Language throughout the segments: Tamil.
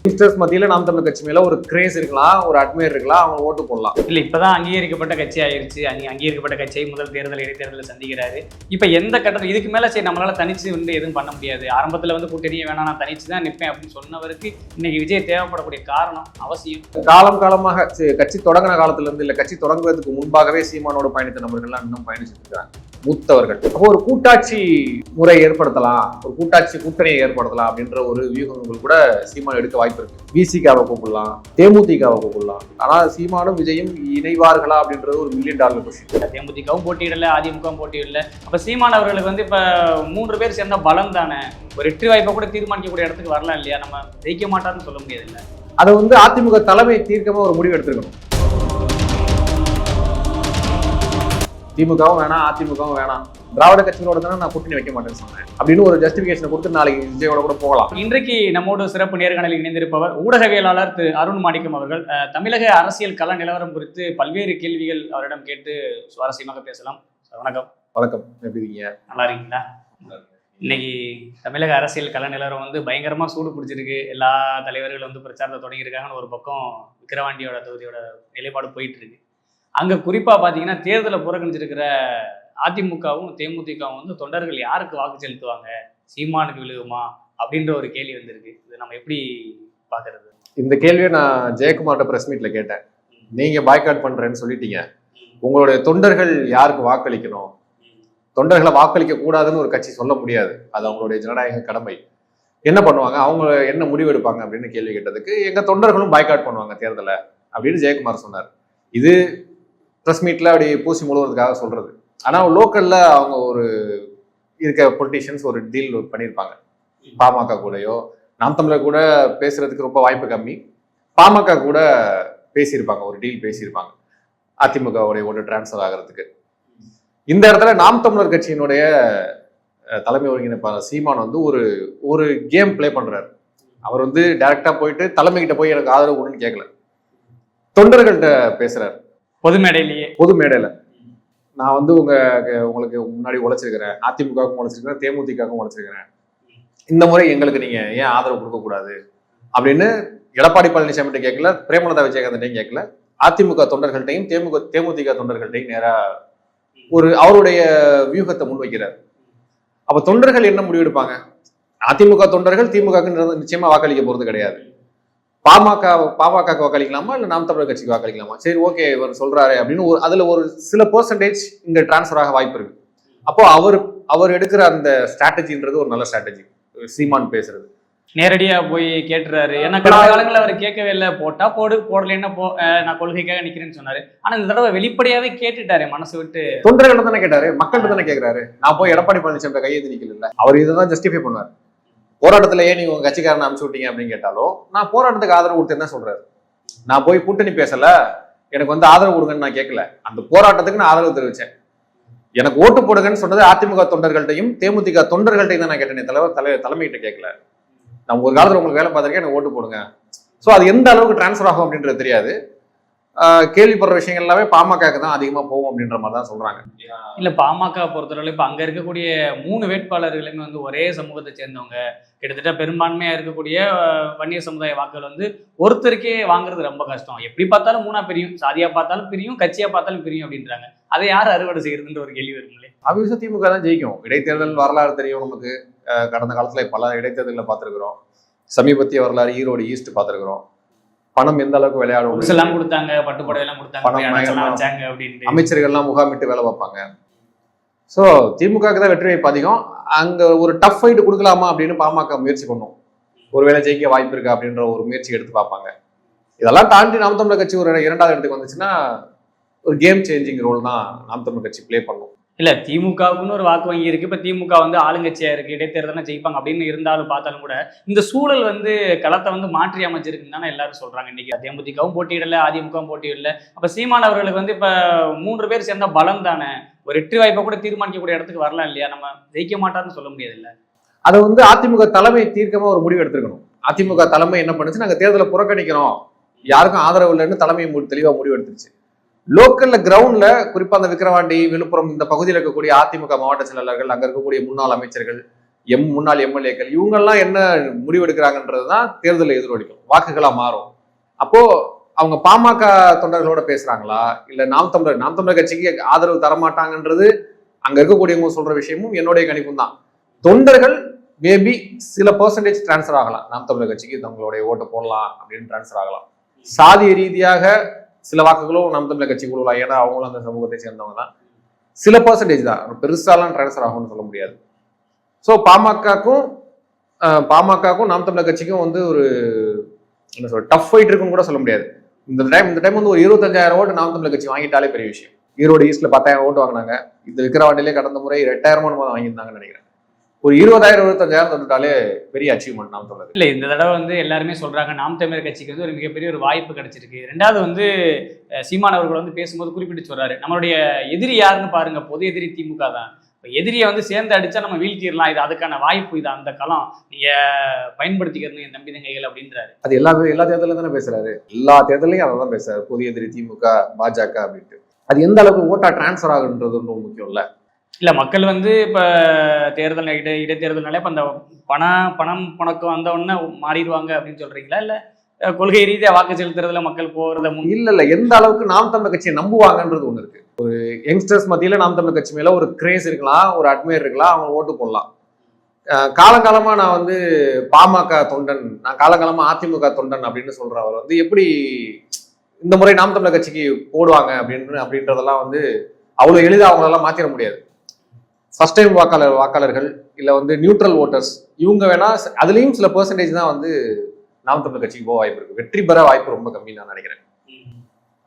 யங்ஸ்டர்ஸ் மத்தியில நாம் தமிழர் கட்சி மேல ஒரு கிரேஸ் இருக்கலாம், ஒரு அட்மையர் இருக்கலாம், அவங்க ஓட்டு போடலாம். இல்ல இப்பதான் அங்கீகரிக்கப்பட்ட கட்சி ஆயிருச்சு. அங்கீகரிக்கப்பட்ட கட்சியை முதல் தேர்தல் இடைத்தேர்தலில் சந்திக்கிறாரு. இப்ப எந்த கட்டத்தில் இதுக்கு மேல சரி நம்மளால தனிச்சு எதுவும் பண்ண முடியாது, ஆரம்பத்துல கூட்டணியே வேணாம், நான் தனிச்சு தான் நிற்பேன் அப்படின்னு சொன்னவருக்கு இன்னைக்கு விஜய் தேவைப்படக்கூடிய காரணம் அவசியம். காலமாக கட்சி தொடங்கின காலத்துல இருந்து இல்ல கட்சி தொடங்குவதற்கு முன்பாகவே சீமானோட பயணித்த நபர்கள்லாம் இன்னும் பயணிச்சுட்டு இருக்காங்க, மூத்தவர்கள். அப்போ ஒரு கூட்டாட்சி முறை ஏற்படுத்தலாம், ஒரு கூட்டணியை ஏற்படுத்தலாம் அப்படின்ற ஒரு வியூகங்கள் கூட சீமான் எடுக்க வாய்ப்பு இருக்கு. பிசிகாவை கூப்பிடலாம், தேமுதிகவை கூப்பிடலாம். ஆனா சீமானும் விஜயும் இணைவார்களா அப்படின்றது ஒரு $1 மில்லியன் கொஸ்டின். தேமுதிகவும் போட்டியிடல, அதிமுகவும் போட்டியிடல. அப்ப சீமான் அவர்களுக்கு இப்ப 3 பேர் சேர்ந்த பலம் தானே, ஒரு வெற்றி வாய்ப்பை கூட தீர்மானிக்கக்கூடிய இடத்துக்கு வரலாம் இல்லையா? நம்ம ஜெயிக்க மாட்டாருன்னு சொல்ல முடியாது இல்ல. அதை அதிமுக தலைமை தீர்க்கமா ஒரு முடிவு எடுத்திருக்கணும். திமுகவும் வேணாம், அதிமுகவும் வேணாம், திராவிட கட்சிகளோட தானே நான் கூட்டணி வைக்க மாட்டேன்னு சொன்னேன் அப்படின்னு ஒரு ஜஸ்டிபிகேஷன் கொடுத்து நாளைக்கு விஜயோட கூட போகலாம். இன்றைக்கு நம்மோடு சிறப்பு நேர்காணலில் இணைந்திருப்பவர் ஊடகவியலாளர் திரு அருண் மாணிக்கம் அவர்கள். தமிழக அரசியல் கள நிலவரம் குறித்து பல்வேறு கேள்விகள் அவரிடம் கேட்டு சுவாரஸ்யமாக பேசலாம். வணக்கம். வணக்கம், எப்படி இருக்கீங்க? நல்லா இருக்கீங்களா? இன்னைக்கு தமிழக அரசியல் கள நிலவரம் பயங்கரமா சூடு பிடிச்சிருக்கு. எல்லா தலைவர்களும் பிரச்சாரத்தை தொடங்கியிருக்காங்கன்னு ஒரு பக்கம் விக்கிரவாண்டியோட தொகுதியோட நிலைப்பாடு போயிட்டு இருக்கு. அங்க குறிப்பா பாத்தீங்கன்னா தேர்தலை புறக்கணிச்சிருக்கிற அதிமுகவும் தேமுதிகவும் தொண்டர்கள் யாருக்கு வாக்கு செலுத்துவாங்க, சீமானுக்கு விழுகுமா அப்படின்ற ஒரு கேள்வி வந்திருக்கு. இது நம்ம எப்படி பாக்குறது? இந்த கேள்வியை நான் ஜெயக்குமார்ட்ட பிரஸ் மீட்ல கேட்டேன். நீங்க பாய்காட் பண்றேன்னு சொல்லிட்டீங்க, உங்களுடைய தொண்டர்கள் யாருக்கு வாக்களிக்கணும்? தொண்டர்களை வாக்களிக்க கூடாதுன்னு ஒரு கட்சி சொல்ல முடியாது, அது அவங்களுடைய ஜனநாயக கடமை. என்ன பண்ணுவாங்க, அவங்க என்ன முடிவு எடுப்பாங்க அப்படின்னு கேள்வி கேட்டதுக்கு எங்க தொண்டர்களும் பாய்காட் பண்ணுவாங்க தேர்தலை அப்படின்னு ஜெயக்குமார் சொன்னார். இது பிரஸ் மீட்ல அப்படி பூசி முழுவதுக்காக சொல்றது. ஆனா லோக்கல்ல அவங்க ஒரு இருக்க பொலிட்டீஷியன்ஸ் ஒரு டீல் பண்ணியிருப்பாங்க. பாமக கூடயோ நாம் தமிழர் கூட பேசுறதுக்கு ரொம்ப வாய்ப்பு கம்மி, பாமக கூட பேசியிருப்பாங்க, ஒரு டீல் பேசியிருப்பாங்க அதிமுகவுடைய ஓட்டு டிரான்ஸ்ஃபர் ஆகிறதுக்கு. இந்த இடத்துல நாம் தமிழர் கட்சியினுடைய தலைமை ஒருங்கிணைப்பாளர் சீமான் ஒரு கேம் பிளே பண்றாரு. அவர் டைரக்டா போயிட்டு தலைமைகிட்ட போய் எனக்கு ஆதரவு கொடுன்னு கேட்கல, தொண்டர்கள்ட்ட பேசுறாரு. பொது மேடையில நான் உங்களுக்கு முன்னாடி உழைச்சிருக்கிறேன், அதிமுகவுக்கும் உழைச்சிருக்கிறேன், தேமுதிகவுக்கும் உழைச்சிருக்கிறேன், இந்த முறை எங்களுக்கு நீங்க ஏன் ஆதரவு கொடுக்க கூடாது அப்படின்னு எடப்பாடி பழனிசாமி கேட்கல, பிரேமலதா விஜயகாந்தையும் கேட்கல, அதிமுக தொண்டர்கள்ட்டையும் தேமுதிக தொண்டர்கள்ட்டையும் நேரா அவருடைய வியூகத்தை முன்வைக்கிறார். அப்ப தொண்டர்கள் என்ன முடிவெடுப்பாங்க? அதிமுக தொண்டர்கள் திமுக நிச்சயமா வாக்களிக்க போறது கிடையாது. பாமக வாக்களிக்கலாமா இல்ல நாம் தமிழர் கட்சிக்கு வாக்களிக்கலாமா? சரி, ஓகே, இவர் சொல்றாரு அப்படின்னு அதுல ஒரு சில பெர்சன்டேஜ் இங்க டிரான்ஸ்ஃபர் ஆக வாய்ப்பு இருக்கு. அப்போ அவர் எடுக்கிற அந்த ஸ்ட்ராட்டஜின்றது ஒரு நல்ல ஸ்ட்ராட்டஜி. சீமான் பேசுறது நேரடியா போய் கேட்டுறாரு. ஏன்னா கடந்த காலங்களில் அவர் கேட்கவே இல்லை, போட்டா போடு, போடலன்னா போ, நான் கொள்கைக்காக நிக்கிறேன்னு சொன்னாரு. ஆனா இந்த தடவை வெளிப்படையாவே கேட்டுட்டாரு, மனசு விட்டு. தொண்டர்கள் தானே கேட்டாரு, மக்கள்கிட்ட தானே கேட்கிறாரு. நான் போய் எடப்பாடி பழனிசாமி கையெழுத்து நிக்கல, அவர் இதைதான் ஜஸ்டிஃபை பண்ணுவார். போராட்டத்துல ஏன் நீங்க உங்க கட்சிக்காரன் அனுப்பிச்சு விட்டீங்க அப்படின்னு கேட்டாலும் நான் போராட்டத்துக்கு ஆதரவு கொடுத்தேன்னு தான் சொல்றாரு. நான் போய் கூட்டணி பேசல, எனக்கு ஆதரவு கொடுங்கன்னு நான் கேட்கல, அந்த போராட்டத்துக்கு நான் ஆதரவு தெரிவிச்சேன். எனக்கு ஓட்டு போடுங்கன்னு சொன்னது அதிமுக தொண்டர்கள்ட்டையும் தேமுதிக தொண்டர்கள்ட்டையும் தான் நான் கேட்டேன், தலைமைகிட்ட கேட்கல. நான் ஒரு காலத்துல உங்களுக்கு வேலை பார்த்திருக்கேன், எனக்கு ஓட்டு போடுங்க. ஸோ அது எந்த அளவுக்கு டிரான்ஸ்ஃபர் ஆகும் அப்படின்றது தெரியாது. கேள்விப்படுற விஷயங்கள் எல்லாமே பாமகக்கு தான் அதிகமா போகும் அப்படின்ற மாதிரி தான் சொல்றாங்க. இல்ல பாமக பொறுத்தவரை இப்ப அங்க இருக்கக்கூடிய 3 வேட்பாளர்களுமே ஒரே சமூகத்தை சேர்ந்தவங்க, கிட்டத்தட்ட பெரும்பான்மையா இருக்கக்கூடிய வன்னியர் சமுதாய வாக்குகள் ஒருத்தருக்கே வாங்குறது ரொம்ப கஷ்டம். எப்படி பார்த்தாலும் 3ஆ பிரியும், சாதியா பார்த்தாலும் பிரியும், கட்சியா பார்த்தாலும் பிரியும் அப்படின்றாங்க. அதை யார் அறுவடை செய்யறதுன்ற ஒரு கேள்வி வருங்களே. அபிவிச திமுக தான் ஜெயிக்கும். இடைத்தேர்தல் வரலாறு தெரியும் நமக்கு. கடந்த காலத்துல பல இடைத்தேர்தல்களை பார்த்திருக்கிறோம். சமீபத்திய வரலாறு ஈரோடு ஈஸ்ட் பார்த்திருக்கிறோம். பணம் எந்த அளவுக்கு விளையாடும், கொடுத்தாங்க, பட்டுப்படை எல்லாம் கொடுத்தாங்க, அமைச்சர்கள்லாம் முகாமிட்டு வேலை பார்ப்பாங்க. ஸோ திமுகவுக்கு தான் வெற்றி வாய்ப்பு அதிகம். அங்க ஒரு டஃப் ஃபைட் கொடுக்கலாமா அப்படின்னு பாமக முயற்சி பண்ணும், ஒருவேளை ஜெயிக்க வாய்ப்பு இருக்கா அப்படின்ற ஒரு முயற்சி எடுத்து பார்ப்பாங்க. இதெல்லாம் தாண்டி நாம் தமிழர் கட்சி ஒரு 2வது இடத்துக்கு வந்துச்சுன்னா ஒரு கேம் சேஞ்சிங் ரோல் தான் நாம் தமிழர் கட்சி பிளே பண்ணும். இல்ல திமுகவுக்குன்னு ஒரு வாக்கு வங்கி இருக்கு. இப்ப திமுக ஆளுங்கட்சியா இருக்கு, இடைத்தேர்தல் ஜெயிப்பாங்க அப்படின்னு இருந்தாலும் பார்த்தாலும் கூட இந்த சூழல் களத்தை மாற்றி அமைச்சிருக்குன்னு தானே எல்லாரும் சொல்றாங்க. இன்னைக்கு தேமுதிகவும் போட்டியிடல, அதிமுகவும் போட்டியிடல. அப்ப சீமான் அவர்களுக்கு இப்ப 3 பேர் சேர்ந்த பலம் தானே, ஒரு வெற்றி வாய்ப்பை கூட தீர்மானிக்கக்கூடிய இடத்துக்கு வரலாம் இல்லையா? நம்ம ஜெயிக்க மாட்டாருன்னு சொல்ல முடியாது இல்ல. அதை அதிமுக தலைமை தீர்க்கமா ஒரு முடிவு எடுத்துக்கணும். அதிமுக தலைமை என்ன பண்ணுச்சு, நாங்க தேர்தலை புறக்கணிக்கிறோம், யாருக்கும் ஆதரவு இல்லைன்னு தலைமை தெளிவா முடிவு எடுத்துருச்சு. லோக்கல்ல கிரவுண்ட்ல குறிப்பா அந்த விக்கிரவாண்டி, விழுப்புரம் இந்த பகுதியில் இருக்கக்கூடிய அதிமுக மாவட்ட செயலாளர்கள், அங்க இருக்கக்கூடிய முன்னாள் அமைச்சர்கள், முன்னாள் எம்எல்ஏக்கள் இவங்கெல்லாம் என்ன முடிவெடுக்கிறாங்கன்றது தான் தேர்தலில் எதிரொலிக்கும், வாக்குகளா மாறும். அப்போ அவங்க பாமக தொண்டர்களோட பேசுறாங்களா இல்ல நாம் தமிழர் கட்சிக்கு ஆதரவு தரமாட்டாங்கன்றது அங்க இருக்கக்கூடியவங்க சொல்ற விஷயமும் என்னுடைய கணிப்பும் தான். தொண்டர்கள் மேபி சில பெர்சன்டேஜ் டிரான்ஸ்ஃபர் ஆகலாம், நாம் தமிழர் கட்சிக்கு தங்களுடைய ஓட்டு போடலாம் அப்படின்னு டிரான்ஸ்ஃபர் ஆகலாம். சாதிய ரீதியாக சில வாக்குகளும் நாம் தமிழர் கட்சி கொடுக்கலாம், ஏன்னா அவங்களும் அந்த சமூகத்தை சேர்ந்தவங்க தான். சில பெர்சன்டேஜ் தான், பெருசாலாம் டிரான்ஸ்ஃபர் ஆகும்னு சொல்ல முடியாது. ஸோ பாமகக்கும் நாம் தமிழர் கட்சிக்கும் வந்து ஒரு என்ன சொல்ற டஃப் ஃபைட் இருக்குன்னு கூட சொல்ல முடியாது. இந்த டைம் வந்து ஒரு 25,000 ஓட்டு நாம் தமிழர் கட்சி வாங்கிட்டாலே பெரிய விஷயம். ஈரோடு ஈஸ்ட்ல 10,000 ஓட்டு வாங்கினாங்க. இந்த விக்கிரவாண்டிலே கடந்த முறை 2,000 வாங்கியிருந்தாங்கன்னு நினைக்கிறேன். ஒரு 20,000-25,000 தொட்டுட்டாலே பெரிய அச்சீவ்மெண்ட் நாம் தமிழர். இல்லை, இந்த தடவை வந்து எல்லாருமே சொல்றாங்க நாம் தமிழர் கட்சிக்கு வந்து ஒரு மிகப்பெரிய ஒரு வாய்ப்பு கிடைச்சிருக்கு. ரெண்டாவது வந்து சீமான் அவர்கள் வந்து பேசும்போது குறிப்பிட்டு சொல்றாரு, நம்மளுடைய எதிரி யாருன்னு பாருங்க, பொது எதிரி திமுக தான். எதிரியை வந்து சேர்ந்து அடிச்சா நம்ம வீழ்த்திடலாம், இது அதுக்கான வாய்ப்பு, இது அந்த களம், நீங்க பயன்படுத்திக்கிறீங்க என் தம்பி தங்கைகள் அப்படின்றாரு. அது எல்லா தேர்தலும் தானே பேசுறாரு, எல்லா தேர்தலையும் அதை தான் பேசுறாரு, பொது எதிரி திமுக பாஜக அப்படின்ட்டு. அது எந்த அளவுக்கு ஓட்டா டிரான்ஸ்ஃபர் ஆகுன்றது ரொம்ப முக்கியம் இல்ல. இல்ல, மக்கள் வந்து இப்ப தேர்தல் இடைத்தேர்தல்னாலே இப்ப அந்த பணம் பணக்கம் வந்த உடனே மாறிடுவாங்க அப்படின்னு சொல்றீங்களா, இல்ல கொள்கை ரீதியா வாக்கு செலுத்துறதுல மக்கள் போறத இல்ல எந்த அளவுக்கு நாம் தமிழர் கட்சியை நம்புவாங்கன்றது ஒண்ணு இருக்கு. ஒரு யங்ஸ்டர்ஸ் மத்தியில நாம் தமிழர் கட்சி மேல ஒரு கிரேஸ் இருக்கலாம், ஒரு அட்மையர் இருக்கலாம், அவங்க ஓட்டு போடலாம். காலங்காலமா நான் வந்து பாமக தொண்டன், நான் காலங்காலமா அதிமுக தொண்டன் அப்படின்னு சொல்றவர் வந்து எப்படி இந்த முறை நாம் தமிழர் கட்சிக்கு போடுவாங்க அப்படின்றதெல்லாம் வந்து அவ்வளவு எளிதாக அவங்களெல்லாம் மாத்திர முடியாது. ஃபர்ஸ்ட் டைம் வாக்காளர்கள் இல்ல வந்து நியூட்ரல் ஓட்டர்ஸ், இவங்க வேணா அதுலயும் சில பெர்சன்டேஜ் தான் வந்து நாம் தமிழர் கட்சிக்கு போக வாய்ப்பு இருக்கு. வெற்றி பெற வாய்ப்பு ரொம்ப கம்மி நான் நினைக்கிறேன்.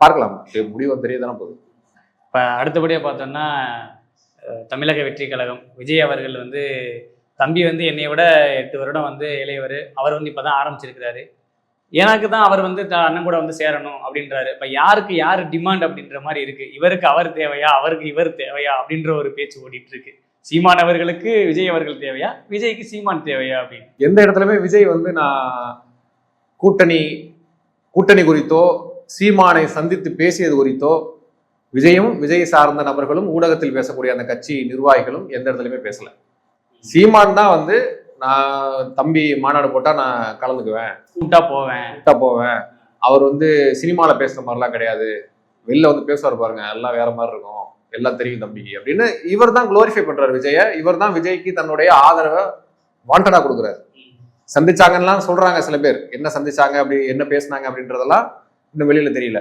பார்க்கலாம், முடிவு தெரியதானே போகுது. இப்போ அடுத்தபடியாக பார்த்தோம்னா தமிழக வெற்றி கழகம் விஜய் அவர்கள் வந்து தம்பி வந்து என்னை விட 8 வருடம் வந்து இளையவர், அவர் வந்து இப்போ தான் ஆரம்பிச்சிருக்கிறாரு, எனக்கு தான் அவர் வந்து அண்ணன் கூட வந்து சேரணும் அப்படின்றாரு. இப்போ யாருக்கு யார் டிமாண்ட் அப்படின்ற மாதிரி இருக்கு, இவருக்கு அவர் தேவையா, அவருக்கு இவர் தேவையா அப்படின்ற ஒரு பேச்சு ஓடிட்டு இருக்கு. சீமான் அவர்களுக்கு விஜய் அவர்கள் தேவையா, விஜய்க்கு சீமான் தேவையா அப்படின்னு. எந்த இடத்துலயுமே விஜய் வந்து நான் கூட்டணி குறித்தோ சீமானை சந்தித்து பேசியது குறித்தோ விஜயும் விஜய் சார்ந்த நபர்களும் ஊடகத்தில் பேசக்கூடிய அந்த கட்சி நிர்வாகிகளும் எந்த இடத்துலயுமே பேசல. சீமான் தான் வந்து நான் தம்பி மாநாடு போட்டா நான் கலந்துக்குவேன், கூட்டா போவேன், அவர் வந்து சினிமால பேசுற மாதிரிலாம் கிடையாது, வெளில வந்து பேசுவார் பாருங்க, எல்லாம் வேற மாதிரி இருக்கும், எல்லாம் தெரியும் தம்பிக்கு அப்படின்னு இவர் தான் குளோரிஃபை பண்றாரு விஜய. இவர் தான் விஜய்க்கு தன்னுடைய ஆதரவை வாண்டடா கொடுக்குறாரு. சந்திச்சாங்கலாம் சொல்றாங்க சில பேர், என்ன சந்திச்சாங்க அப்படி என்ன பேசினாங்க அப்படின்றதெல்லாம் இன்னும் வெளியில தெரியல.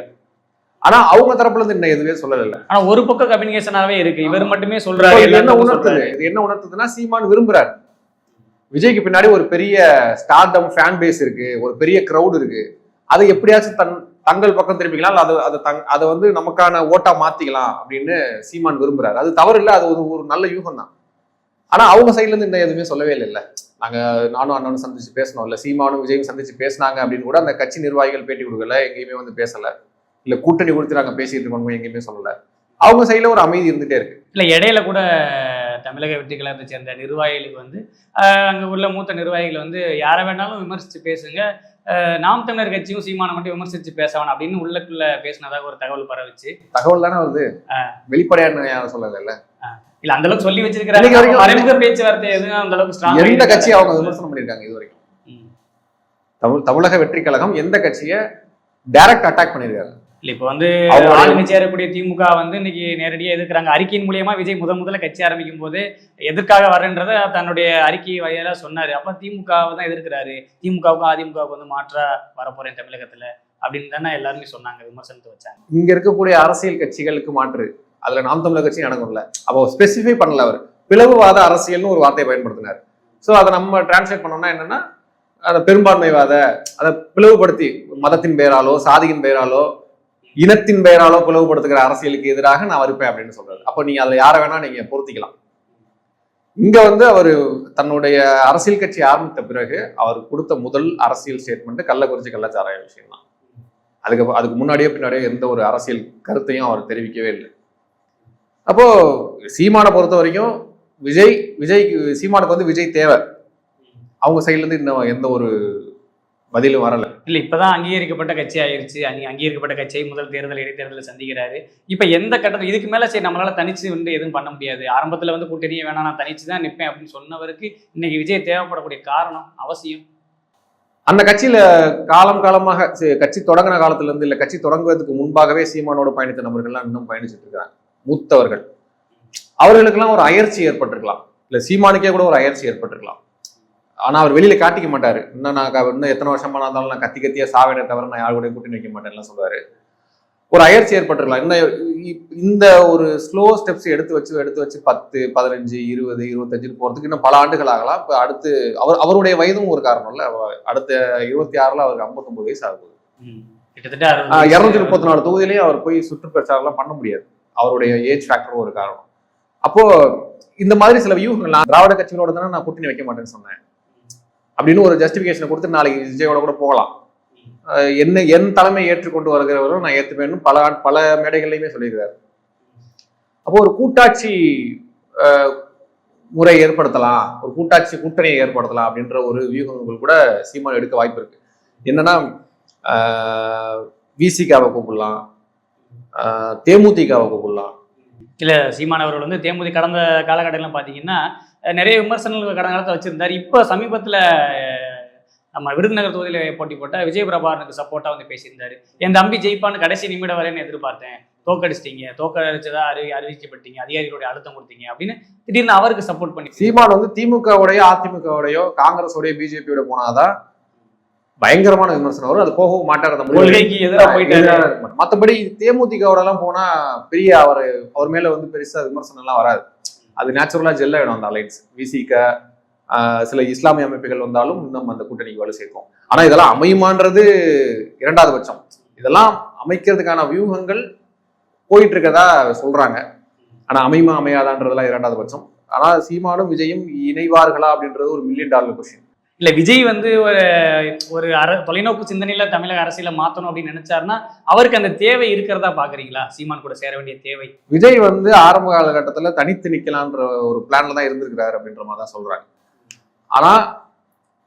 ஆனா அவங்க தரப்புல இருந்து இன்னும் எதுவுமே சொல்லல. ஆனா ஒரு பக்கம் கம்யூனிகேஷனாவே இருக்கு, இவர் மட்டுமே சொல்றாரு. என்ன உணர்த்துதுன்னா சீமான் விரும்புறாரு, விஜய்க்கு பின்னாடி ஒரு பெரிய ஸ்டார்டம் ஃபேன் பேஸ் இருக்கு, ஒரு பெரிய கிரௌட் இருக்கு, அதை எப்படியாச்சும் தங்கள் பக்கம் திருப்பிக்கலாம், அதை வந்து நமக்கான ஓட்டா மாத்திக்கலாம் அப்படின்னு சீமான் விரும்புறாரு. அது தவறு இல்லை, அது ஒரு நல்ல யூகம் தான். ஆனா அவங்க சைட்ல இருந்து இன்னும் எதுவுமே சொல்லவே இல்லை. நானும் அண்ணனும் சந்திச்சு பேசணும் இல்ல, சீமானும் விஜயும் சந்திச்சு பேசினாங்க அப்படின்னு கூட அந்த கட்சி நிர்வாகிகள் பேட்டி கொடுக்கல, எங்கேயுமே வந்து பேசல. இல்ல கூட்டணி குறித்து நாங்க பேசிட்டு இருக்கோம் எங்கேயுமே சொல்லல. அவங்க சைட்ல ஒரு அமைதி இருந்துட்டே இருக்கு. இல்ல இடையில கூட தமிழக வெற்றி கழகத்தை சேர்ந்த நிர்வாகிகளுக்கு வந்து அங்க உள்ள மூத்த நிர்வாகிகள் வந்து யாரை வேணாலும் விமர்சிச்சு பேசுங்க, நாம் தமிழர் கட்சியும் சீமானை மட்டும் விமர்சிச்சு பேசவான் அப்படின்னு உள்ளக்குள்ள பேசினதாக ஒரு தகவல் பரவிச்சு. தகவல் தானே வருது, வெளிப்படையான யாரும் சொல்லல. இல்ல அந்த அளவுக்கு சொல்லி வச்சிருக்காங்க, மறைமுக பேச்சுவார்த்தை எதுவும் அந்த அளவுக்கு எந்த கட்சி அவங்க விமர்சனம் பண்ணிருக்காங்க இது வரைக்கும்? தமிழக வெற்றி கழகம் எந்த கட்சியை டைரக்ட் அட்டாக் பண்ணிருக்காங்க? இல்ல இப்ப வந்து ஆளுமை சேரக்கூடிய திமுக வந்து இன்னைக்கு நேரடியா எதிர்க்கிறாங்க. அறிக்கையின் மூலியமா விஜய் முதல்ல கட்சி ஆரம்பிக்கும் போது எதற்காக வரன்றத தன்னுடைய அறிக்கை வழியால சொன்னாரு. அப்ப திமுகவை தான் எதிர்க்கிறாரு, திமுகவுக்கும் அதிமுகவுக்கு வந்து மாற்றா வரப்போறேன் தமிழகத்துல அப்படின்னு தானே எல்லாருமே சொன்னாங்க, விமர்சனத்தை வச்சாங்க. இங்க இருக்கக்கூடிய அரசியல் கட்சிகளுக்கு மாற்று, அதுல நாம் தமிழர் கட்சி அடங்கும்ல. அப்போ ஸ்பெசிஃபை பண்ணல, அவர் பிளவுவாத அரசியல்னு ஒரு வார்த்தையை பயன்படுத்தினார். ஸோ அதை நம்ம டிரான்ஸ்லேட் பண்ணோம்னா என்னன்னா, அதை பெரும்பான்மைவாத, அதை பிளவுபடுத்தி மதத்தின் பெயராலோ சாதியின் பெயராலோ இனத்தின் பெயராலோ பிளவுபடுத்துகிற அரசியலுக்கு எதிராக நான் இருப்பேன் அப்படின்னு சொல்றாரு. அப்போ நீங்க அதுல யாரை வேணா நீங்க பொருத்திக்கலாம். இங்க வந்து அவர் தன்னுடைய அரசியல் கட்சி ஆரம்பித்த பிறகு அவர் கொடுத்த முதல் அரசியல் ஸ்டேட்மெண்ட் கள்ளக்குறிச்சி கள்ளச்சாராய விஷயம் தான். அதுக்கு முன்னாடியோ பின்னாடியோ எந்த ஒரு அரசியல் கருத்தையும் அவர் தெரிவிக்கவே இல்லை. அப்போ சீமானை பொறுத்த வரைக்கும் சீமானுக்கு வந்து விஜய் தேவை. அவங்க சைட்ல இருந்து இன்னும் எந்த ஒரு பதிலும் வரல. இல்ல இப்பதான் அங்கீகரிக்கப்பட்ட கட்சி ஆயிருச்சு. அங்கீகரிக்கப்பட்ட கட்சியை முதல் தேர்தல் இடைத்தேர்தலை சந்திக்கிறாரு. இப்ப எந்த கட்டத்துல இதுக்கு மேல சரி நம்மளால தனிச்சு எதுவும் பண்ண முடியாது, ஆரம்பத்துல கூட்டணியே வேணாம் நான் தனிச்சு தான் நிற்பேன் அப்படின்னு சொன்னவருக்கு இன்னைக்கு விஜய் தேவைப்படக்கூடிய காரணம் அவசியம். அந்த கட்சியில காலமாக கட்சி தொடங்கின காலத்துல இருந்து இல்ல கட்சி தொடங்குவதற்கு முன்பாகவே சீமானோட பயணித்த நபர்கள்லாம் இன்னும் பயணிச்சுட்டு இருக்காங்க. மூத்தவர்கள் அவர்களுக்கெல்லாம் ஒரு அயற்சி ஏற்பட்டிருக்கலாம், இல்ல சீமானுக்கே கூட ஒரு அயற்சி ஏற்பட்டிருக்கலாம். ஆனா அவர் வெளியில காட்டிக்க மாட்டாரு. இன்னும் எத்தனை வருஷமா இருந்தாலும் நான் கத்தியா சாவேனே தவிர நான் யாரு கூட கூட்டணி வைக்க மாட்டேன்லாம் சொல்லுவாரு. ஒரு அயற்சி ஏற்பட்டிருக்கலாம். இந்த ஒரு ஸ்லோ ஸ்டெப்ஸ் எடுத்து வச்சு 10, 15, 20, 25 போறதுக்கு இன்னும் பல ஆண்டுகள் ஆகலாம். இப்ப அடுத்து அவருடைய வயதும் ஒரு காரணம் இல்ல. அடுத்த 26ல அவருக்கு 59 வயசு ஆகுது. கிட்டத்தட்ட 234 தொகுதியிலேயே அவர் போய் சுற்றுப்பிரச்சாரம் எல்லாம் பண்ண முடியாது. அவருடைய ஏஜ் ஃபேக்டரும் ஒரு காரணம். அப்போ இந்த மாதிரி சில வியூகங்கள், நான் திராவிட கட்சிகளோட தானே நான் கூட்டணி வைக்க மாட்டேன்னு சொன்னேன் அப்படின்னு ஒரு ஜஸ்டிபிகேஷனை கொடுத்து நாளைக்கு விஜயோட கூட போகலாம். என் தலைமை ஏற்றுக்கொண்டு வருகிறவரும் நான் ஏற்றுப்பேன்னு பல மேடைகள்லையுமே சொல்லியிருக்கிறார். அப்போ ஒரு கூட்டாட்சி முறை ஏற்படுத்தலாம், ஒரு கூட்டணியை ஏற்படுத்தலாம் அப்படின்ற ஒரு வியூகங்கள் கூட சீமான் எடுக்க வாய்ப்பு இருக்கு. என்னன்னா விசிகாவை கூப்பிடலாம், தேமுதிகவை கூப்பிடலாம். இல்ல சீமான் அவர்கள் தேமுதிக கடந்த காலகட்டத்திலாம் பாத்தீங்கன்னா நிறைய விமர்சனங்கள் கடந்த காலத்தை வச்சிருந்தாரு. இப்போ சமீபத்துல நம்ம விருதுநகர் தொகுதியில போட்டி போட்ட விஜய் பிரபாகரனுக்கு சப்போர்ட்டா பேசியிருந்தாரு. என் தம்பி ஜெயிப்பான்னு கடைசி நிமிடம் வரைன்னு எதிர்பார்த்தேன், தோக்கடிச்சிட்டா அறிவிக்கப்பட்டீங்க, அதிகாரிகளுடைய அழுத்தம் கொடுத்தீங்க அப்படின்னு திடீர்னு அவருக்கு சப்போர்ட் பண்ணி சீமான் திமுகவுடைய அதிமுகவுடையோ காங்கிரஸோடைய பிஜேபியோட போனாதான் பயங்கரமான விமர்சனம் வரும். அது போகவும் மாட்டார், கொள்கைக்கு எதிராக போயிட்டாரு. மற்றபடி தேமுதிகவோட எல்லாம் போனா பெரிய அவர் மேல பெருசா விமர்சனம் எல்லாம் வராது. அது நேச்சுரலா ஜெல்ல வேணும் அந்த அலைன்ஸ். விசிக சில இஸ்லாமிய அமைப்புகள் வந்தாலும் இன்னும் அந்த கூட்டணிக்கு வலு சேர்க்கும். ஆனா இதெல்லாம் அமையுமான்றது இரண்டாவது பட்சம். இதெல்லாம் அமைக்கிறதுக்கான வியூகங்கள் போயிட்டு இருக்கதா சொல்றாங்க. ஆனா அமையுமா அமையாதான்றதெல்லாம் இரண்டாவது பட்சம். ஆனா சீமானும் விஜயும் இணைவார்களா அப்படின்றது ஒரு $1 மில்லியன் கொஸ்டின். இல்ல விஜய் ஒரு தொலைநோக்கு சிந்தனையில தமிழக அரசியல மாத்தணும் அப்படின்னு நினைச்சாருன்னா அவருக்கு அந்த தேவை இருக்கிறதா பாக்குறீங்களா? சீமான் கூட சேர வேண்டிய தேவை. விஜய் ஆரம்ப காலகட்டத்துல தனித்து நிக்கலான்ற ஒரு பிளான்ல தான் இருந்திருக்கிறாரு அப்படின்ற மாதிரி தான் சொல்றாங்க. ஆனா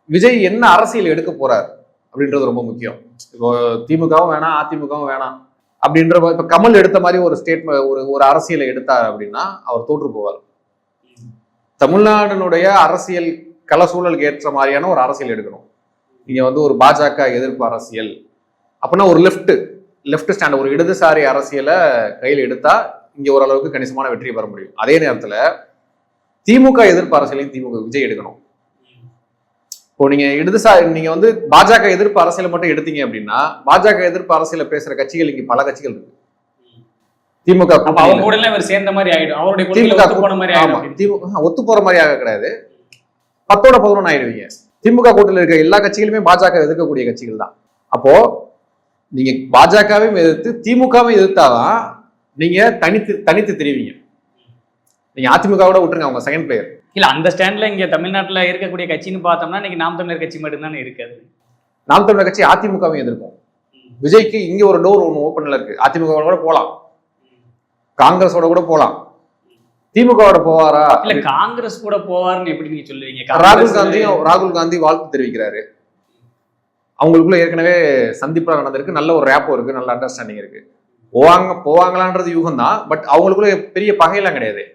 விஜய் என்ன அரசியல் எடுக்க போறாரு அப்படின்றது ரொம்ப முக்கியம். இப்போ திமுகவும் வேணாம் அதிமுகவும் வேணாம் அப்படின்ற இப்ப கமல் எடுத்த மாதிரி ஒரு ஸ்டேட்மெண்ட் ஒரு அரசியலை எடுத்தார் அப்படின்னா அவர் தோற்று போவார். தமிழ்நாட்டினுடைய அரசியல் கள சூழலுக்கு ஏற்ற மாதிரியான ஒரு அரசியல் எடுக்கணும். நீங்க ஒரு பாஜக எதிர்ப்பு அரசியல் அப்படின்னா ஒரு லெஃப்ட் ஸ்டாண்ட், ஒரு இடதுசாரி அரசியலை கையில் எடுத்தா இங்க ஓரளவுக்கு கணிசமான வெற்றியை பெற முடியும். அதே நேரத்துல திமுக எதிர்ப்பு அரசியலையும் விஜய் எடுக்கணும். இப்போ நீங்க பாஜக எதிர்ப்பு அரசியலை மட்டும் எடுத்தீங்க அப்படின்னா பாஜக எதிர்ப்பு அரசியல பேசுற கட்சிகள் இங்க பல கட்சிகள் இருக்கு. திமுக சேர்ந்த மாதிரி ஆயிடும், அவருடைய திமுக ஒத்து போற மாதிரி ஆக கிடையாது, 10ஓட 11 ஆயிடுவீங்க. திமுக கூட்டணியில் இருக்க எல்லா கட்சிகளுமே பாஜக எதிர்க்கக்கூடிய கட்சிகள் தான். அப்போ நீங்க பாஜகவையும் எதிர்த்து திமுகவும் எதிர்த்தாதான் நீங்க தனித்து தெரிவிங்க. நீங்க அதிமுகவோட விட்டுருங்க, அவங்க செகண்ட் பிளேயர். இல்ல அந்த ஸ்டாண்ட்ல இங்க தமிழ்நாட்டுல இருக்கக்கூடிய கட்சின்னு பார்த்தோம்னா இன்னைக்கு நாம் தமிழர் கட்சி மட்டும்தானே இருக்காது. நாம் தமிழர் கட்சி அதிமுகவும் எதிர்க்கும். விஜய்க்கு இங்க ஒரு டோர் ஒன்று ஓப்பன்ல இருக்கு. அதிமுக கூட போலாம், காங்கிரஸோட கூட போலாம். திமுகவோட போவாரா? இல்ல காங்கிரஸ் கூட போவாருன்னு எப்படி நீங்க சொல்லுவீங்க? ராகுல் காந்தி வாழ்த்து தெரிவிக்கிறாரு. அவங்களுக்குள்ள ஏற்கனவே சந்திப்பா நடந்திருக்கு, நல்ல ஒரு ரேப்போ இருக்கு, நல்ல அண்டர்ஸ்டாண்டிங் இருக்கு. போவாங்களான்றது யூகம் தான். பட் அவங்களுக்குள்ள பெரிய பகையெல்லாம் கிடையாது.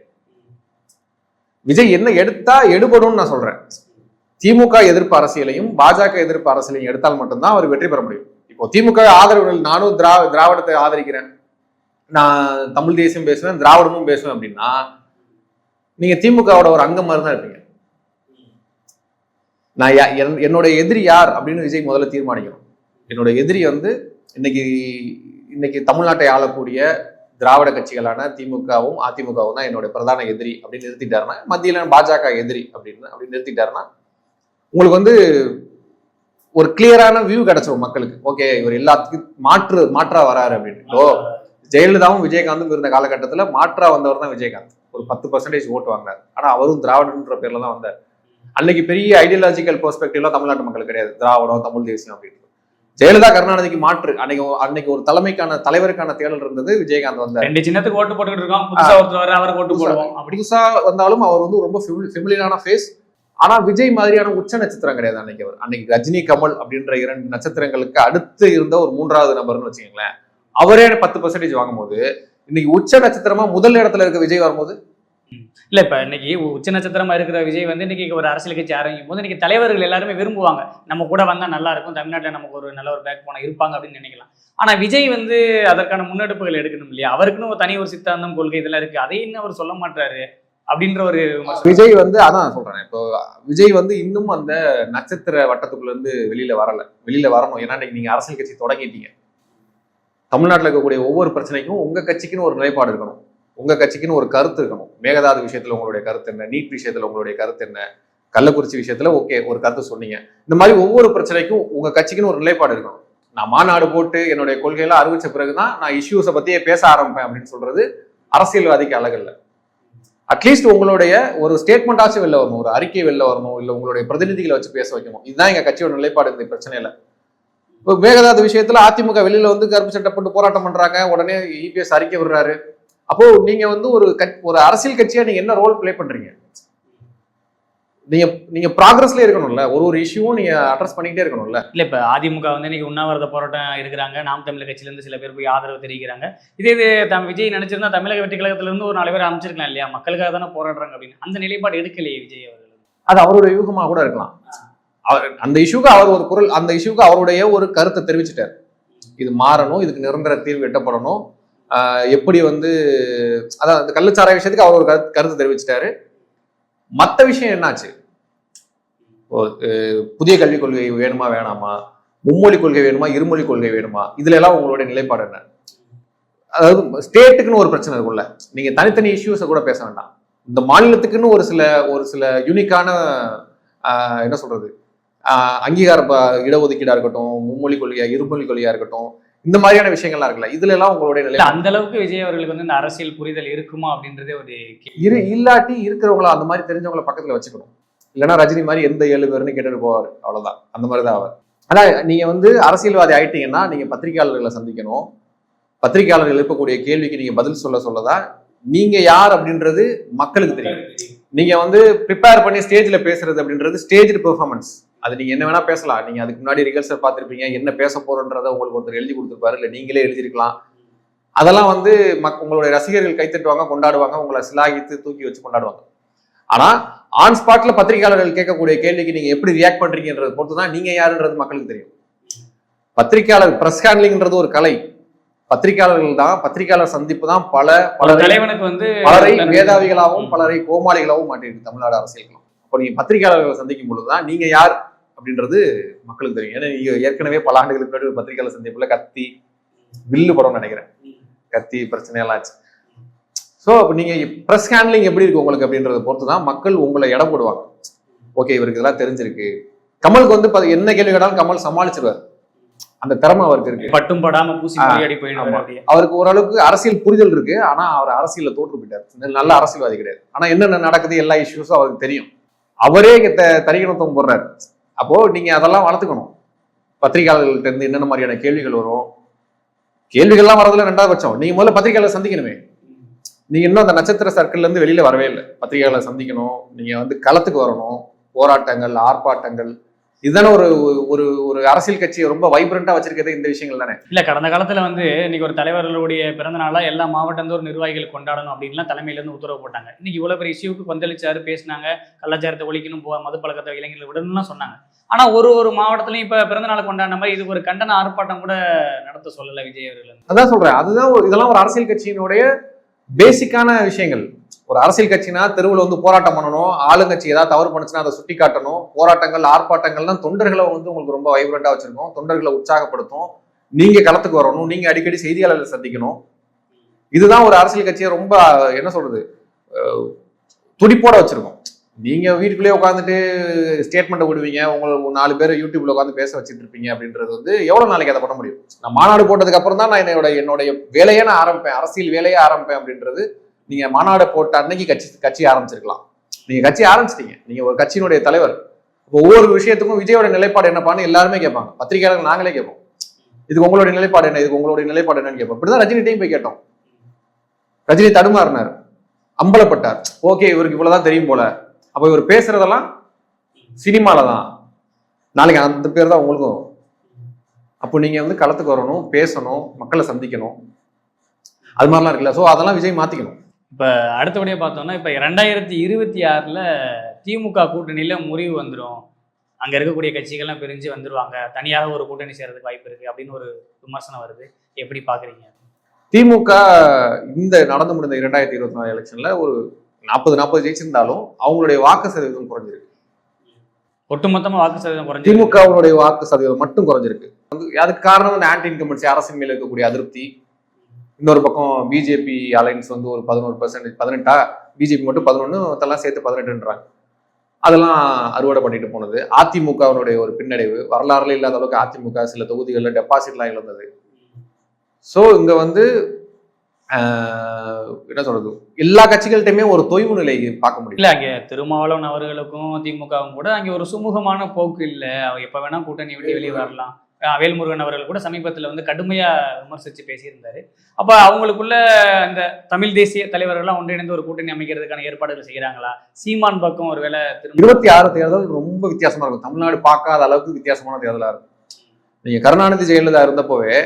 விஜய் என்ன எடுத்தா எடுபடும் நான் சொல்றேன். திமுக எதிர்ப்பு அரசியலையும் பாஜக எதிர்ப்பு அரசியலையும் எடுத்தால் மட்டும்தான் அவர் வெற்றி பெற முடியும். இப்போ திமுக ஆதரவுகள், நானும் திராவிடத்தை ஆதரிக்கிறேன், நான் தமிழ் தேசியம் பேசுவேன், திராவிடமும் பேசுவேன் அப்படின்னா நீங்க திமுகவோட ஒரு அங்கம் மாதிரி தான் இருப்பீங்க. நான் என்னோட எதிரி யார் அப்படின்னு விஜய் முதல்ல தீர்மானிக்கணும். என்னோட எதிரி இன்னைக்கு தமிழ்நாட்டை ஆளக்கூடிய திராவிட கட்சிகளான திமுகவும் அதிமுகவும் தான் என்னோட பிரதான எதிரி அப்படின்னு நிறுத்திட்டாருன்னா, மத்தியில பாஜக எதிரி அப்படின்னு நிறுத்திட்டாருன்னா உங்களுக்கு ஒரு கிளியரான வியூ கிடைச்சிடும் மக்களுக்கு. ஓகே, இவர் எல்லாத்துக்கும் மாற்றா வராரு அப்படின்னு. ஜெயலலிதாவும் விஜயகாந்தும் இருந்த காலகட்டத்துல மாற்றா வந்தவர் தான் விஜயகாந்த். ஒரு 10% ஓட்டு வாங்கினார். ஆனா அவரும் திராவிடன்ற பேர்ல தான் வந்தார். அன்னைக்கு பெரிய ஐடியாலஜிக்கல் பெர்ஸ்பெக்டிவ்லாம் தமிழ்நாட்டு மக்கள் கிடையாது, திராவிடம் தமிழ் தேசியம் அப்படின்னு. ஜெயலலிதா கருணாநிதிக்கு மாற்று. அன்னைக்கு ஒரு தலைவருக்கான தேடல் இருந்தது. விஜயகாந்த் வந்தார். 2 சின்னத்துக்கு ஓட்டு போட்டுக்கிட்டு இருக்கோம், புதுசா ஒருத்தர் அவருக்கு ஓட்டு போடுவோம். புதுசா வந்தாலும் அவர் ரொம்ப ஃபெமிலியரான ஃபேஸ். ஆனா விஜய் மாதிரியான உச்ச நட்சத்திரம் கிடையாது அன்னைக்கு. அவர் அன்னைக்கு ரஜினி கமல் அப்படின்ற 2 நட்சத்திரங்களுக்கு அடுத்து இருந்த ஒரு 3வது நபர்னு வச்சுக்கோங்களேன். அவரே 10% வாங்கும்போது இன்னைக்கு உச்ச நட்சத்திரமா முதல் இடத்துல இருக்க விஜய் வரும்போது இல்ல இப்ப இன்னைக்கு உச்ச நட்சத்திரமா இருக்கிற விஜய் வந்து இன்னைக்கு ஒரு அரசியல் கட்சி ஆரம்பிக்கும் போது இன்னைக்கு தலைவர்கள் எல்லாருமே விரும்புவாங்க, நம்ம கூட வந்தா நல்லா இருக்கும், தமிழ்நாட்டில் நமக்கு ஒரு நல்ல ஒரு பேக் போன இருப்பாங்க அப்படின்னு நினைக்கலாம். ஆனா விஜய் வந்து அதற்கான முன்னெடுப்புகள் எடுக்கணும் இல்லையா? அவருக்குன்னு ஒரு தனி ஒரு சித்தாந்தம் கொள்கை இதெல்லாம் இருக்கு, அதை இன்னும் அவர் சொல்ல மாட்டாரு அப்படின்ற ஒரு விஜய் வந்து அதான் சொல்றேன். இப்போ விஜய் வந்து இன்னும் அந்த நட்சத்திர வட்டத்துக்குள்ள இருந்து வெளியில வரணும். ஏன்னா இன்னைக்கு நீங்க அரசியல் கட்சி தொடங்கிட்டீங்க. தமிழ்நாட்டில் இருக்கக்கூடிய ஒவ்வொரு பிரச்சனைக்கும் உங்க கட்சிக்குன்னு ஒரு நிலைப்பாடு இருக்கணும், உங்க கட்சிக்குன்னு ஒரு கருத்து இருக்கணும். மேகதாது விஷயத்துல உங்களுடைய கருத்து என்ன, நீட் விஷயத்துல உங்களுடைய கருத்து என்ன, கள்ளக்குறிச்சி விஷயத்துல ஓகே ஒரு கருத்து சொன்னீங்க. இந்த மாதிரி ஒவ்வொரு பிரச்சனைக்கும் உங்க கட்சிக்குன்னு ஒரு நிலைப்பாடு இருக்கணும். நான் மாநாடு போட்டு என்னுடைய கொள்கையெல்லாம் அறிவிச்ச பிறகுதான் நான் இஷ்யூஸை பத்தியே பேச ஆரம்பிப்பேன் அப்படின்னு சொல்றது அரசியல்வாதிக்கு அழகல்ல. அட்லீஸ்ட் உங்களுடைய ஒரு ஸ்டேட்மெண்டாச்சும் வெளில வரணும், ஒரு அறிக்கை வெளில வரணும், இல்ல உங்களுடைய பிரதிநிதிகளை வச்சு பேச வைக்கணும். இதுதான் எங்க கட்சியோட நிலைப்பாடு இந்த பிரச்சனையில. இப்போ மேகதாது விஷயத்துல அதிமுக வெளியில வந்து கருப்பு சட்டை போட்டு போராட்டம் பண்றாங்க, உடனே இபிஎஸ் அறிக்கை விடுறாரு. அப்போ நீங்க வந்து ஒரு அரசியல் கட்சியா நீங்க என்ன ரோல் பிளே பண்றீங்க? நீங்க ப்ராக்ரஸ்ல இருக்கணும்ல, ஒரு இஷ்யூவும் நீங்க அட்ரஸ் பண்ணிக்கிட்டே இருக்கணும்ல. இல்ல இப்ப அதிமுக வந்து இன்னைக்கு உண்ணாவிரத போராட்டம் இருக்கிறாங்க, நாம் தமிழர் கட்சியில இருந்து சில பேர் போய் ஆதரவு தெரிவிக்கிறாங்க. இது விஜய் நினைச்சிருந்தா தமிழக வெற்றி கழகத்துல இருந்து ஒரு 4 பேர் அமைச்சிருக்கலாம் இல்லையா? மக்களுக்காக தானே போராடுறாங்க அப்படின்னு அந்த நிலைப்பாடு எடுக்கலையே விஜய் அவர்கள். அது அவருடைய யூகமா கூட இருக்கலாம். அந்த இஷ்யூக்கு அவர் ஒரு குரல், அந்த இஷ்யூக்கு அவருடைய ஒரு கருத்தை தெரிவிச்சுட்டார். இது மாறணும், இதுக்கு நிரந்தர தீர்வு எட்டப்படணும். எப்படி வந்து அதான் அந்த கள்ளச்சாராய விஷயத்துக்கு அவர் ஒரு கருத்து தெரிவிச்சிட்டாரு. மற்ற விஷயம் என்னாச்சு? புதிய கல்விக் கொள்கை வேணுமா வேணாமா, மும்மொழி கொள்கை வேணுமா, இருமொழி கொள்கை வேணுமா, இதுல எல்லாம் உங்களுடைய நிலைப்பாடு என்ன? அதாவது ஸ்டேட்டுக்குன்னு ஒரு பிரச்சனை இருக்கும்ல, நீங்க தனித்தனி இஷ்யூஸை கூட பேச வேண்டாம். இந்த மாநிலத்துக்குன்னு ஒரு சில யூனிக்கான என்ன சொல்றது அங்கீகார இடஒதுக்கீடா இருக்கட்டும், மும்மொழி கொள்கையா இருமொழி கொள்கையா இருக்கட்டும், இந்த மாதிரியான விஷயங்கள்லாம் இருக்குல்ல, இதுல எல்லாம் உங்களுடைய நிலை அந்த அளவுக்கு விஜய் அவர்களுக்கு வந்து இந்த அரசியல் புரிதல் இருக்குமா அப்படின்றதே ஒரு இல்லாட்டி இருக்கிறவங்கள அந்த மாதிரி தெரிஞ்சவங்கள பக்கத்துல வச்சுக்கணும். இல்லைன்னா ரஜினி மாதிரி எந்த 7 பேர்னு கேட்டுட்டு போவார், அவ்வளவுதான். அந்த மாதிரிதான் அவர். அதான் நீங்க வந்து அரசியல்வாதி ஆயிட்டீங்கன்னா நீங்க பத்திரிகையாளர்களை சந்திக்கணும். பத்திரிகையாளர்கள் எழுப்பக்கூடிய கேள்விக்கு நீங்க பதில் சொல்லதான் நீங்க யார் அப்படின்றது மக்களுக்கு தெரியும். நீங்க வந்து ப்ரிப்பேர் பண்ணி ஸ்டேஜ்ல பேசுறது அப்படின்றது ஸ்டேஜ் பெர்ஃபார்மன்ஸ். அது நீங்க என்ன வேணா பேசலாம். நீங்க அதுக்கு முன்னாடி ரிஹர்சல் பார்த்திருப்பீங்க, என்ன பேச போறோன்றதை உங்களுக்கு ஒருத்தர் எழுதி கொடுத்துருப்பாரு, இல்ல நீங்களே எழுதிருக்கலாம். அதெல்லாம் வந்து உங்களுடைய ரசிகர்கள் கைத்தட்டுவாங்க, கொண்டாடுவாங்க, உங்களை சிலாகித்து தூக்கி வச்சு கொண்டாடுவாங்க. ஆனா ஆன் ஸ்பாட்ல பத்திரிகையாளர்கள் கேட்கக்கூடிய கேள்விக்கு நீங்க எப்படி ரியாக்ட் பண்றீங்கன்றத பொறுத்துதான் நீங்க யாருன்றது மக்களுக்கு தெரியும். பத்திரிகையாளர் பிரஸ் ஹேண்ட்லிங்ன்றது ஒரு கலை. பத்திரிகையாளர்கள் தான், பத்திரிகையாளர் சந்திப்பு தான் தலைவனுக்கு வந்து பலரை மேதாவிகளாகவும் பலரை கோமாளிகளாகவும் மாட்டிருக்கு தமிழ்நாடு அரசியல். இப்போ நீங்க பத்திரிகையாளர்களை சந்திக்கும் பொழுதுதான் நீங்க யார் அப்படின்றது மக்களுக்கு தெரியும். ஏன்னா நீங்க ஏற்கனவே பல ஆண்டுகளுக்கு முன்னாடி ஒரு பத்திரிகையாளர் சந்திப்புல கத்தி வில்லு படம் நினைக்கிறேன், கத்தி பிரச்சனையெல்லாம் ஆச்சு. ஸோ அப்போ நீங்க ப்ரெஸ் ஹேண்ட்லிங் எப்படி இருக்கு உங்களுக்கு அப்படின்றத பொறுத்து தான் மக்கள் உங்களை இடம் போடுவாங்க. ஓகே இவருக்கு இதெல்லாம் தெரிஞ்சிருக்கு. கமலுக்கு வந்து என்ன கேள்வி கேட்டாலும் கமல் சமாளிச்சிருவார். அந்த திறமை அவருக்கு இருக்கு. பட்டும் படாம பூசி போயிடுவாரு. அவருக்கு ஓரளவுக்கு அரசியல் புரிதல் இருக்கு. ஆனா அவர் அரசியல்ல தோற்று போயிட்டார். நல்ல அரசியல்வாதி கிடையாது. ஆனா என்னென்ன நடக்குது எல்லா இஷ்யூஸும் அவருக்கு தெரியும். அவரே தரிகணத்துவம் போடுறாரு. அப்போ நீங்க அதெல்லாம் வளர்த்துக்கணும். பத்திரிகையாளர்கள்ட்ட இருந்து என்னென்ன மாதிரியான கேள்விகள் வரும், கேள்விகள்லாம் வரதுல 2வது பட்சம் நீங்க முதல்ல பத்திரிகையாளர் சந்திக்கணுமே. நீங்க இன்னும் அந்த நட்சத்திர சர்க்கிள்ல இருந்து வெளியில வரவே இல்லை. பத்திரிகையாளர் சந்திக்கணும், நீங்க வந்து களத்துக்கு வரணும், போராட்டங்கள் ஆர்ப்பாட்டங்கள், இதுதானே ஒரு அரசியல் கட்சியை ரொம்ப வைப்ரண்டா வச்சிருக்கிறது இந்த விஷயங்கள் தானே. இல்ல கடந்த காலத்துல வந்து இன்னைக்கு ஒரு தலைவர்களுடைய பிறந்த நாளா எல்லா மாவட்டந்தோறும் நிர்வாகிகள் கொண்டாடணும் அப்படின்லாம் தலைமையில இருந்து உத்தரவு போட்டாங்க. இன்னைக்கு இவ்வளவு பெரிய இஷ்யூக்கு கொந்தளிச்சாரு, பேசினாங்க, கலாச்சாரத்தை ஒழிக்கணும், மது பழக்கத்தை இளைஞர்கள் விடணும்லாம் சொன்னாங்க. ஆனா ஒரு மாவட்டத்திலையும் இப்ப பிறந்த நாளை கொண்டாடின மாதிரி இது ஒரு கண்டன ஆர்ப்பாட்டம் கூட நடத்த சொல்லல விஜய் அவர்கள். அதான் சொல்றேன், அதுதான் இதெல்லாம் ஒரு அரசியல் கட்சியினுடைய பேசிக்கான விஷயங்கள். ஒரு அரசியல் கட்சினா தெருவில் வந்து போராட்டம் பண்ணணும், ஆளுங்கட்சி ஏதாவது தவறு பண்ணுச்சுன்னா அதை சுட்டி காட்டணும். போராட்டங்கள் ஆர்ப்பாட்டங்கள்லாம் தொண்டர்களை வந்து உங்களுக்கு ரொம்ப வைப்ரண்டா வச்சிருக்கோம், தொண்டர்களை உற்சாகப்படுத்தும். நீங்க களத்துக்கு வரணும், நீங்க அடிக்கடி செய்தியாளர்களை சந்திக்கணும். இதுதான் ஒரு அரசியல் கட்சியை ரொம்ப என்ன சொல்றது துடிப்போட வச்சிருக்கோம். நீங்க வீட்டுக்குள்ளேயே உட்காந்துட்டு ஸ்டேட்மெண்ட் விடுவீங்க, உங்களுக்கு 4 பேர் யூடியூப்ல உட்காந்து பேச வச்சுட்டு இருப்பீங்க அப்படின்றது வந்து எவ்வளவு நாளைக்கு அதை பண்ண முடியும்? நான் மாநாடு போட்டதுக்கு அப்புறம் தான் நான் என்னுடைய வேலையை நான் ஆரம்பிப்பேன், அரசியல் வேலையை ஆரம்பிப்பேன் அப்படின்றது. நீங்க மாநாடு போட்ட அன்னைக்கு கட்சி ஆரம்பிச்சிருக்கலாம். நீங்க கட்சி ஆரம்பிச்சிட்டீங்க, நீங்க ஒரு கட்சியினுடைய தலைவர். ஒவ்வொரு விஷயத்துக்கும் விஜயோட நிலைப்பாடு என்னப்பான்னு எல்லாருமே கேட்பாங்க. பத்திரிகையாளர்கள் நாங்களே கேட்போம், இதுக்கு உங்களுடைய நிலைப்பாடு என்ன, இதுக்கு உங்களுடைய நிலைப்பாடு என்னன்னு கேட்போம். இப்படிதான் ரஜினிட்டையும் போய் கேட்டோம். ரஜினி தடுமாறினார், அம்பலப்பட்டார். ஓகே இவருக்கு இவ்வளவுதான் தெரியும் போல, அப்ப இவர் பேசுறதெல்லாம் சினிமால தான். நாளைக்கு அந்த பேர் தான் உங்களுக்கும். அப்போ நீங்க வந்து களத்துக்கு வரணும், பேசணும், மக்களை சந்திக்கணும், அது மாதிரிலாம் இருக்குல்ல. ஸோ அதெல்லாம் விஜய் மாத்திக்கணும். இப்போ அடுத்தபடியாக பார்த்தோம்னா இப்போ 2026 திமுக கூட்டணியில் முறிவு வந்துடும், அங்கே இருக்கக்கூடிய கட்சிகள்லாம் பிரிஞ்சு வந்துடுவாங்க, தனியாக ஒரு கூட்டணி சேர்றதுக்கு வாய்ப்பு இருக்குது அப்படின்னு ஒரு விமர்சனம் வருது. எப்படி பார்க்குறீங்க? திமுக இந்த நடந்து முடிந்த 2024 எலெக்ஷன்ல ஒரு 40 ஜெயிச்சிருந்தாலும் அவங்களுடைய வாக்கு சதவீதம் குறைஞ்சிருக்கு. ஒட்டுமொத்தமாக வாக்கு சதவீதம் குறைஞ்சி திமுகவுடைய வாக்கு சதவீதம் மட்டும் குறைஞ்சிருக்கு. அதுக்கு காரணம் வந்து ஆன்டி இன்கம்பன்சி அரசின் மேல இருக்கக்கூடிய அதிருப்தி. இன்னொரு பக்கம் பிஜேபி அலைன்ஸ் வந்து ஒரு 11%, 18 பிஜேபி மட்டும் 11, மொத்தம்லாம் சேர்த்து 18ன்றாங்க. அதெல்லாம் அறுவடை பண்ணிட்டு போனது. அதிமுகவினுடைய ஒரு பின்னடைவு, வரலாறுல இல்லாத அளவுக்கு அதிமுக சில தொகுதிகளில் டெபாசிட்லாம் இழந்தது. ஸோ இங்க வந்து என்ன சொல்றது, எல்லா கட்சிகள்கிட்டயுமே ஒரு தொய்வு நிலை பார்க்க முடியல. இல்லை, அங்கே திருமாவளவன் அவர்களுக்கும் திமுகவும் கூட அங்கே ஒரு சுமூகமான போக்கு இல்லை. அவர் எப்போ வேணா கூட்டணி விட்டு வெளியே வரலாம். வேல்முருகன் அவர்கள் கூட சமீபத்தில் வந்து கடுமையா விமர்சித்து பேசியிருந்தாரு. அப்ப அவங்களுக்குள்ள இந்த தமிழ் தேசிய தலைவர்கள்லாம் ஒன்றிணைந்து ஒரு கூட்டணி அமைக்கிறதுக்கான ஏற்பாடுகள் செய்யறாங்களா? சீமான் பக்கம் ஒருவேளை 26 தேர்தல் ரொம்ப வித்தியாசமா இருக்கும். தமிழ்நாடு பார்க்காத அளவுக்கு வித்தியாசமான தேர்தலா இருக்கும். நீங்க கருணாநிதி ஜெயலலிதா இருந்தப்போவே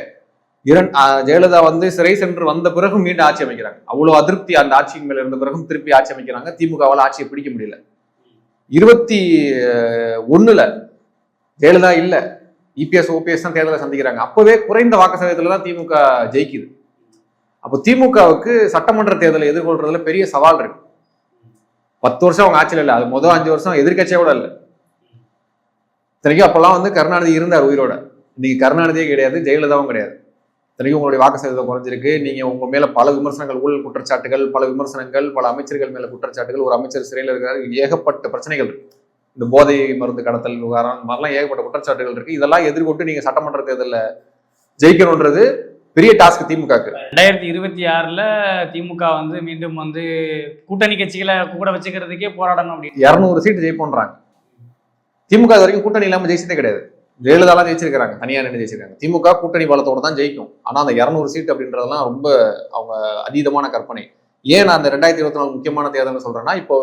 ஜெயலலிதா வந்து சிறை சென்று வந்த பிறகு மீண்டும் ஆட்சி அமைக்கிறாங்க. அவ்வளவு அதிருப்தி அந்த ஆட்சியின் மேல இருந்த பிறகும் திருப்பி ஆட்சி அமைக்கிறாங்க. திமுகவால் ஆட்சியை பிடிக்க முடியல. 21 ஜெயலலிதா இல்ல, இபிஎஸ் ஓபிஎஸ் தான் தேர்தலை சந்திக்கிறாங்க. அப்பவே குறைந்த வாக்கு சதவீதத்துல தான் திமுக ஜெயிக்குது. அப்போ திமுகவுக்கு சட்டமன்ற தேர்தலை எதிர்கொள்றதுல பெரிய சவால் இருக்கு. 10 வருஷம் அவங்க ஆட்சியில் இல்லை, அது முதல் 5 வருஷம் எதிர்கட்சியா கூட இல்லை. இத்தனைக்கும் அப்பெல்லாம் வந்து கருணாநிதி இருந்தார் உயிரோட. இன்னைக்கு கருணாநிதியே கிடையாது, ஜெயலலிதாவும் கிடையாது. இத்தனைக்கும் உங்களுடைய வாக்கு சதவீதம் குறைஞ்சிருக்கு. நீங்க உங்க மேல பல விமர்சனங்கள், ஊழல் குற்றச்சாட்டுகள், பல விமர்சனங்கள், பல அமைச்சர்கள் மேல குற்றச்சாட்டுகள், ஒரு அமைச்சர் சிறையில் இருக்கிறாரு, ஏகப்பட்ட பிரச்சனைகள் இருக்கு. இந்த போதை மருந்து கடத்தல் விவகாரம், இந்த மாதிரிலாம் ஏகப்பட்ட குற்றச்சாட்டுகள் இருக்கு. இதெல்லாம் எதிர்கொண்டு நீங்க சட்டமன்ற தேர்தலில் ஜெயிக்கணும்ன்றது பெரிய டாஸ்க் திமுகக்கு. 2026 திமுக வந்து மீண்டும் வந்து கூட்டணி கட்சிகளை கூட வச்சுக்கிறதுக்கே போராடணும் அப்படின்னு 200 சீட்டு ஜெயிப்போன்றாங்க. திமுக இது வரைக்கும் கூட்டணி இல்லாம ஜெயிச்சதே கிடையாது. ஜெயலலிதாலாம் ஜெயிச்சிருக்காங்க, தனியா நின்று ஜெயிச்சிருக்காங்க. திமுக கூட்டணி பலத்தோட தான் ஜெயிக்கும். ஆனா அந்த 200 சீட் அப்படின்றதெல்லாம் ரொம்ப அவங்க அதீதமான கற்பனை. ஏன் நான் அந்த 2024 முக்கியமான தேர்தல் சொல்றேன்னா, இப்போ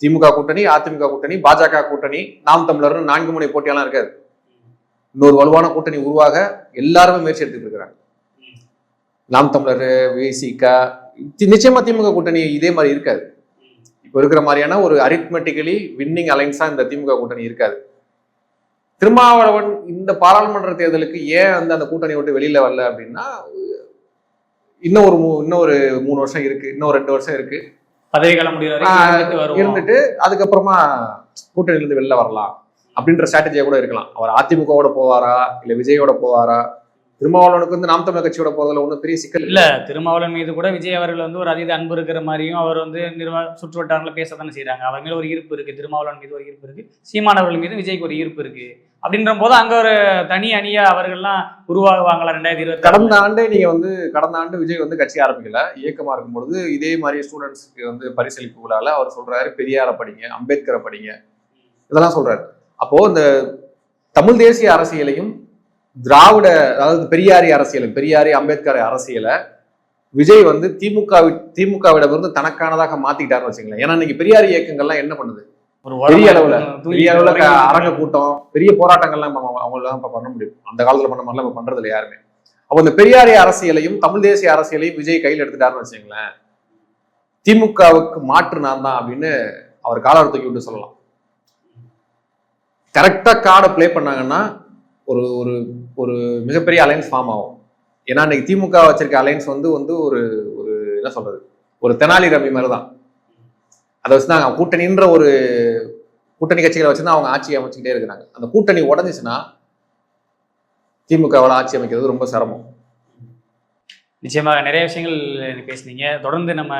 திமுக கூட்டணி, அதிமுக கூட்டணி, பாஜக கூட்டணி, நாம் தமிழர்னு 4 முனை போட்டியெல்லாம் இருக்காது. இன்னொரு வலுவான கூட்டணி உருவாக எல்லாருமே முயற்சி எடுத்துட்டு இருக்கிறாங்க. நாம் தமிழர், விசிக, நிச்சயமா திமுக கூட்டணி இதே மாதிரி இருக்காது. இப்போ இருக்கிற மாதிரியான ஒரு அரித்மெட்டிக்கலி வின்னிங் அலைன்ஸா இந்த திமுக கூட்டணி இருக்காது. திருமாவளவன் இந்த பாராளுமன்ற தேர்தலுக்கு ஏன் வந்து அந்த கூட்டணி விட்டு வெளியில வரல அப்படின்னா, இன்னும் ஒரு 3 வருஷம் இருக்கு, இன்னும் 2 வருஷம் இருக்கு, பதவிக்காலம் இருந்துட்டு அதுக்கப்புறமா கூட்டணியிலிருந்து வெளில வரலாம் அப்படின்ற ஸ்ட்ராட்டஜியா கூட இருக்கலாம். அவர் அதிமுகவோட போவாரா இல்ல விஜயோட போவாரா? திருமாவளவனுக்கு வந்து நாம் தமிழர் கட்சியோட போறதுல ஒன்றும் பெரிய சிக்கல் இல்ல. திருமாவளவன் மீது கூட விஜய் அவர்கள் வந்து ஒரு அதீத அன்பு இருக்கிற மாதிரியும், அவர் வந்து சுற்று வட்டாரங்களை பேசத்தானே செய்யறாங்க. அவர் மேல ஒரு ஈர்ப்பு இருக்கு, திருமாவளவன் மீது ஒரு ஈர்ப்பு இருக்கு, சீமானவர்கள் மீது விஜய்க்கு ஒரு ஈர்ப்பு இருக்கு. அப்படின்ற போது அங்க ஒரு தனி அணியா அவர்கள்லாம் உருவாகுவாங்களா? 2020 கடந்த ஆண்டு விஜய் வந்து கட்சி ஆரம்பிக்கல, இயக்கமா இருக்கும் பொழுது இதே மாதிரி ஸ்டூடெண்ட்ஸ்க்கு வந்து பரிசளிப்பு விழால அவர் சொல்றாரு, பெரியாரை படிங்க, அம்பேத்கரை படிங்க, இதெல்லாம் சொல்றாரு. அப்போ இந்த தமிழ் தேசிய அரசியலையும் திராவிட, அதாவது பெரியாரி அரசியலும், பெரியாரி அம்பேத்கர் அரசியலை விஜய் வந்து திமுகவிடமிருந்து தனக்கானதாக மாத்திக்கிட்டாருன்னு வச்சுங்களேன். ஏன்னா இன்னைக்கு பெரியாரி இயக்கங்கள்லாம் என்ன பண்ணுது, பெரிய அளவுல அரங்க கூட்டம், பெரிய போராட்டங்கள்லாம் அவங்களாம் இப்ப பண்ண முடியும். அந்த காலத்துல பண்ண மாதிரிலாம் இப்ப பண்றது இல்லை யாருமே. அப்போ இந்த பெரியாரி அரசியலையும் தமிழ் தேசிய அரசியலையும் விஜய் கையில் எடுத்துட்டாருன்னு வச்சுங்களேன், திமுகவுக்கு மாற்று நான் தான் அப்படின்னு அவர் காலர் தூக்கி விட்டு சொல்லலாம். கரெக்டா கார்டை பிளே பண்ணாங்கன்னா ஒரு ஒரு ஒரு மிகப்பெரிய அலைன்ஸ் ஃபார்ம் ஆகும். ஏன்னா இன்னைக்கு திமுக வச்சிருக்க அலைன்ஸ் வந்து ஒரு ஒரு என்ன சொல்றது, ஒரு தெனாலி ரவி மாதிரி தான். அதை வச்சுதான் கூட்டணின்ற ஒரு கூட்டணி கட்சிகளை வச்சுதான் அவங்க ஆட்சி அமைச்சுக்கிட்டே இருக்கிறாங்க. அந்த கூட்டணி உடஞ்சிச்சுன்னா திமுகவால் ஆட்சி அமைக்கிறது ரொம்ப சிரமம். நிச்சயமாக நிறைய விஷயங்கள் பேசுனீங்க. தொடர்ந்து நம்ம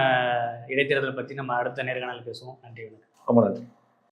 இடைத்தேர்தல் பத்தி நம்ம அடுத்த நேர்காணல் பேசுவோம். நன்றி. ரொம்ப நன்றி.